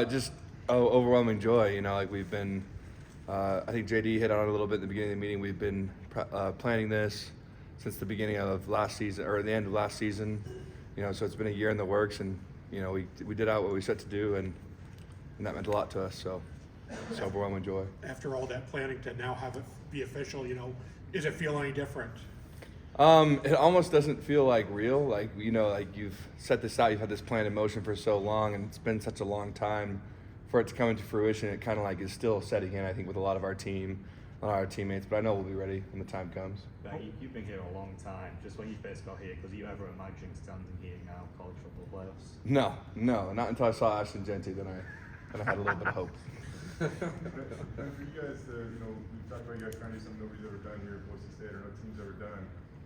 Just overwhelming joy. Like we've been. I think JD hit on it a little bit in the beginning of the meeting. We've been planning this since the beginning of last season, or the end of last season. So it's been a year in the works, and we did out what we set to do, and that meant a lot to us. So it's overwhelming joy. After all that planning to now have it be official, does it feel any different? It almost doesn't feel like real. Like you've set this out, you've had this plan in motion for so long, and it's been such a long time for it to come into fruition. It kind of like is still setting in, I think, with a lot of our team, a lot of our teammates. But I know we'll be ready when the time comes. But you've been here a long time. Just when you first got here, could you ever imagine standing here now, college football playoffs? No, not until I saw Ashton Genty. Then I had a little bit of hope. And for you guys, we talked about you guys trying to do something nobody's ever done here at Boise State, or no team's ever done.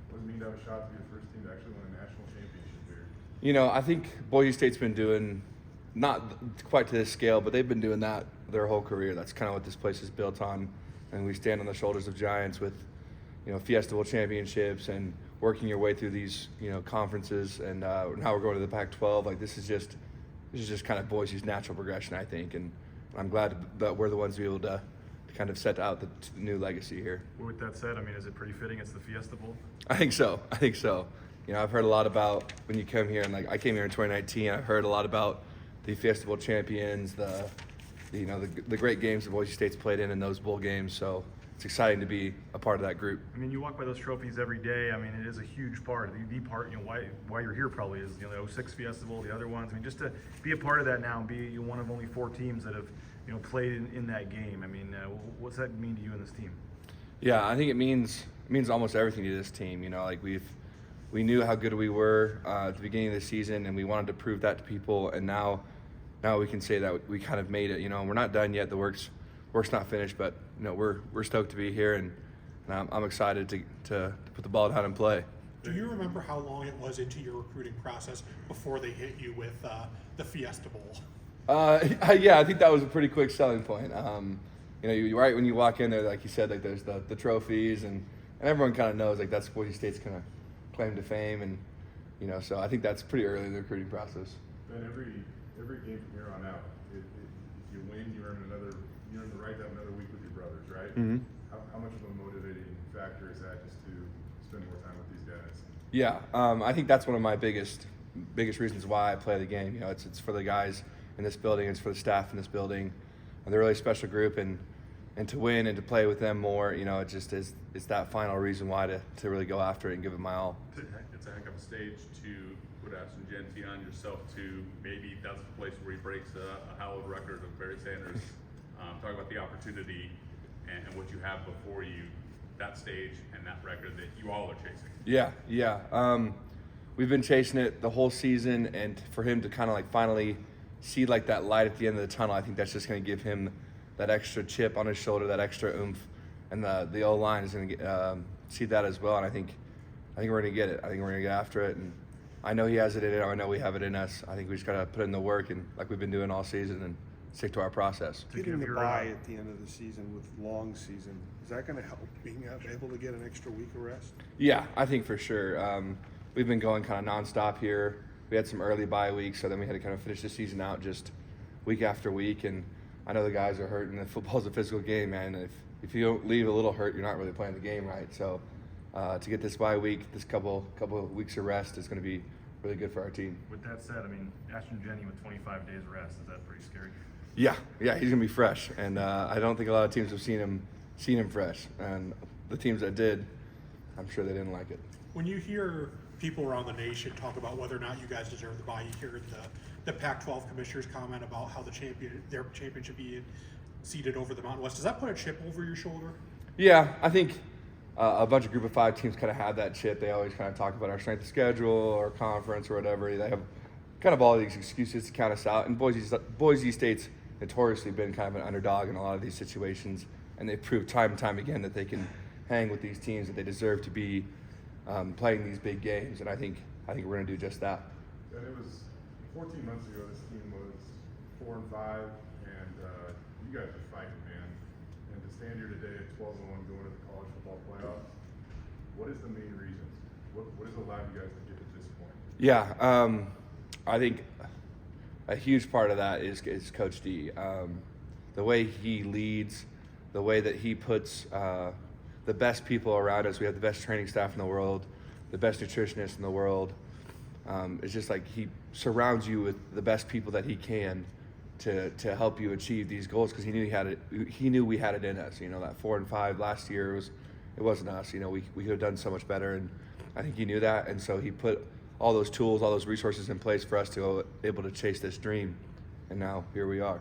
What does it mean to have a shot to be the first team to actually win a national championship here? I think Boise State's been doing, not quite to this scale, but they've been doing that their whole career. That's kind of what this place is built on. And we stand on the shoulders of giants with, Fiesta Bowl championships and working your way through these, conferences. And now we're going to the Pac-12. Like this is just kind of Boise's natural progression, I think. And I'm glad that we're the ones to be able to kind of set out the new legacy here. With that said, is it pretty fitting it's the Fiesta Bowl? I think so. I've heard a lot about when you come here, and like I came here in 2019. I've heard a lot about the Fiesta Bowl champions, the great games that Boise State's played in those bowl games. So it's exciting to be a part of that group. You walk by those trophies every day. It is a huge part. The part, why you're here probably is the 06 Fiesta Bowl, the other ones. Just to be a part of that now and be one of only 4 teams that have played in that game. What's that mean to you and this team? Yeah, I think it means almost everything to this team. We knew how good we were at the beginning of the season, and we wanted to prove that to people. And now we can say that we kind of made it. We're not done yet. The work's not finished, but we're stoked to be here, and I'm excited to put the ball down and play. Do you remember how long it was into your recruiting process before they hit you with the Fiesta Bowl? Yeah, I think that was a pretty quick selling point. Right when you walk in there, like you said, like there's the trophies, and everyone kind of knows like that's Boise State's kind of claim to fame, and so I think that's pretty early in the recruiting process. And every game from here on out, if you win, you're in the right to have another week with your brothers, right? Mm-hmm. How much of a motivating factor is that just to spend more time with these guys? Yeah, I think that's one of my biggest reasons why I play the game. It's for the guys in this building, it's for the staff in this building. And they're a really special group, and to win and to play with them more, it just is. It's that final reason why to really go after it and give it my all. It's a heck of a stage to put Ashton Genty on yourself to maybe that's the place where he breaks a hallowed record of Barry Sanders. Talk about the opportunity and what you have before you, that stage and that record that you all are chasing. Yeah. We've been chasing it the whole season, and for him to kind of like finally see like that light at the end of the tunnel, I think that's just going to give him that extra chip on his shoulder, that extra oomph, and the O-line is going to see that as well. And I think we're going to get it. I think we're going to get after it, and I know he has it in him. I know we have it in us. I think we just got to put in the work, and like we've been doing all season, and stick to our process. Getting the bye at the end of the season with long season, is that going to help being able to get an extra week of rest? Yeah, I think for sure. We've been going kind of nonstop here. We had some early bye weeks, so then we had to kind of finish the season out just week after week. And I know the guys are hurting. Football's a physical game, man. If you don't leave a little hurt, you're not really playing the game right. So to get this bye week, this couple of weeks of rest is going to be really good for our team. With that said, Ashton Genty with 25 days of rest, is that pretty scary? Yeah, he's going to be fresh. And I don't think a lot of teams have seen him fresh. And the teams that did, I'm sure they didn't like it. When you hear people around the nation talk about whether or not you guys deserve the bye, you hear the Pac-12 commissioners comment about how their championship being seated over the Mountain West. Does that put a chip over your shoulder? Yeah, I think a bunch of Group of 5 teams kind of have that chip. They always kind of talk about our strength of schedule or conference or whatever. They have kind of all these excuses to count us out. And Boise State's notoriously been kind of an underdog in a lot of these situations, and they've proved time and time again that they can hang with these teams, that they deserve to be playing these big games, and I think we're going to do just that. And it was 14 months ago. This team was 4-5, and you guys are fighting, man. And to stand here today at 12-1, going to the college football playoffs, what is the main reasons? What has allowed you guys to get to this point? Yeah, I think a huge part of that is Coach D. The way he leads, the way that he puts the best people around us. We have the best training staff in the world, the best nutritionists in the world. It's just like he surrounds you with the best people that he can to help you achieve these goals, because he knew he knew we had it in us. You know, that 4 and 5 last year it wasn't us. You know, we could have done so much better, and I think he knew that, and so he put all those tools, all those resources in place for us to be able to chase this dream, and now here we are.